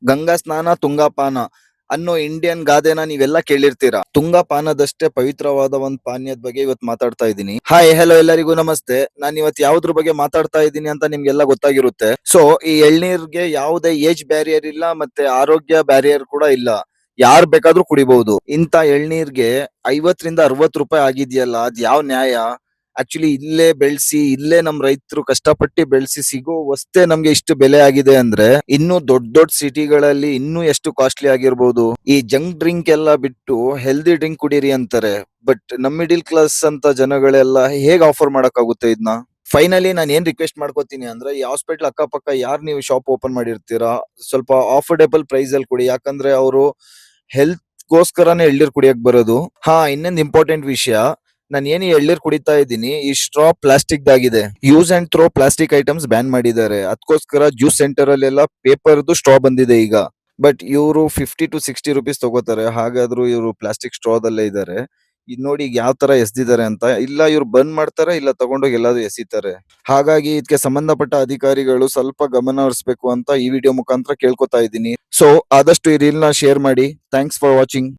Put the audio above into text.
ಗಂಗಾ ಸ್ನಾನ ತುಂಗಾಪಾನ ಅನ್ನೋ ಇಂಡಿಯನ್ ಗಾದೆನ ನೀವೆಲ್ಲ ಕೇಳಿರ್ತೀರಾ. ತುಂಗಾಪಾನದಷ್ಟೇ ಪವಿತ್ರವಾದ ಒಂದು ಪಾನೀಯದ ಬಗ್ಗೆ ಇವತ್ತು ಮಾತಾಡ್ತಾ ಇದ್ದೀನಿ. ಹಾಯ್ ಹಲೋ ಎಲ್ಲರಿಗೂ ನಮಸ್ತೆ. ನಾನು ಇವತ್ತು ಯಾವ್ದ್ರ ಬಗ್ಗೆ ಮಾತಾಡ್ತಾ ಇದ್ದೀನಿ ಅಂತ ನಿಮ್ಗೆಲ್ಲ ಗೊತ್ತಾಗಿರುತ್ತೆ. ಸೊ ಈ ಎಳ್ನೀರ್ಗೆ ಯಾವುದೇ ಏಜ್ ಬ್ಯಾರಿಯರ್ ಇಲ್ಲ, ಮತ್ತೆ ಆರೋಗ್ಯ ಬ್ಯಾರಿಯರ್ ಕೂಡ ಇಲ್ಲ. ಯಾರ್ ಬೇಕಾದ್ರೂ ಕುಡಿಬಹುದು. ಇಂತ ಎಳ್ನೀರ್ಗೆ 50 ರಿಂದ 60 ರೂಪಾಯಿ ಆಗಿದೆಯಲ್ಲ, ಅದ್ ಯಾವ ನ್ಯಾಯ? ಆಕ್ಚುಲಿ ಇಲ್ಲೇ ಬೆಳೆಸಿ, ಇಲ್ಲೇ ನಮ್ ರೈತರು ಕಷ್ಟಪಟ್ಟು ಬೆಳೆಸಿ ಸಿಗೋ ವಸ್ತೇ ನಮ್ಗೆ ಇಷ್ಟು ಬೆಲೆ ಆಗಿದೆ ಅಂದ್ರೆ, ಇನ್ನು ದೊಡ್ಡ ದೊಡ್ಡ ಸಿಟಿಗಳಲ್ಲಿ ಇನ್ನೂ ಎಷ್ಟು ಕಾಸ್ಟ್ಲಿ ಆಗಿರ್ಬೋದು. ಈ ಜಂಕ್ ಡ್ರಿಂಕ್ ಎಲ್ಲ ಬಿಟ್ಟು ಹೆಲ್ದಿ ಡ್ರಿಂಕ್ ಕುಡೀರಿ ಅಂತಾರೆ. ಬಟ್ ನಮ್ ಮಿಡಿಲ್ ಕ್ಲಾಸ್ ಅಂತ ಜನಗಳೆಲ್ಲ ಹೇಗ್ ಆಫರ್ ಮಾಡಕ್ಕಾಗುತ್ತೆ ಇದನ್ನ? ಫೈನಲಿ ನಾನು ಏನ್ ರಿಕ್ವೆಸ್ಟ್ ಮಾಡ್ಕೋತೀನಿ ಅಂದ್ರೆ, ಈ ಹಾಸ್ಪಿಟಲ್ ಅಕ್ಕಪಕ್ಕ ಯಾರು ನೀವು ಶಾಪ್ ಓಪನ್ ಮಾಡಿರ್ತೀರಾ, ಸ್ವಲ್ಪ ಆಫೋರ್ಡೆಬಲ್ ಪ್ರೈಸ್ ಅಲ್ಲಿ ಕೊಡಿ. ಯಾಕಂದ್ರೆ ಅವರು ಹೆಲ್ತ್ ಗೋಸ್ಕರನೇ ಎಳ್ನೀರ್ ಕುಡಿಯಕ್ ಬರೋದು. ಇನ್ನೊಂದು ಇಂಪಾರ್ಟೆಂಟ್ ವಿಷಯ, ನಾನು ಏನು ಎಳ್ನೀರ್ ಕುಡಿತಾ ಇದ್ದೀನಿ, ಈ ಸ್ಟ್ರಾ ಪ್ಲಾಸ್ಟಿಕ್ ದಾಗಿದೆ. Use and throw plastic items ban ಮಾಡಿದ್ದಾರೆ. ಅದಕ್ಕೋಸ್ಕರ ಜ್ಯೂಸ್ ಸೆಂಟರ್ ಅಲ್ಲೆಲ್ಲ ಪೇಪರ್ದು ಸ್ಟ್ರಾ ಬಂದಿದೆ ಈಗ. ಬಟ್ ಇವರು 50 to 60 rupees ತಗೋತಾರೆ. ಹಾಗಾದ್ರೂ ಇವರು ಪ್ಲಾಸ್ಟಿಕ್ ಸ್ಟ್ರಾದಲ್ಲೇ ಇದ್ದಾರೆ. ಇದ್ ನೋಡಿ ಈಗ ಯಾವ ತರ ಎಸ್ದಿದ್ದಾರೆ ಅಂತ. ಇಲ್ಲ ಇವ್ರು ಬಂದ್ ಮಾಡ್ತಾರೆ, ಇಲ್ಲ ತಗೊಂಡೋಗಿ ಎಲ್ಲಾದ್ರೂ ಎಸಿತಾರೆ. ಹಾಗಾಗಿ ಇದಕ್ಕೆ ಸಂಬಂಧಪಟ್ಟ ಅಧಿಕಾರಿಗಳು ಸ್ವಲ್ಪ ಗಮನ ಹರಿಸಬೇಕು ಅಂತ ಈ ವಿಡಿಯೋ ಮುಖಾಂತರ ಕೇಳ್ಕೊತಾ ಇದ್ದೀನಿ. ಸೊ ಆದಷ್ಟು ಈ ರೀಲ್ ನ ಶೇರ್ ಮಾಡಿ. Thanks for watching.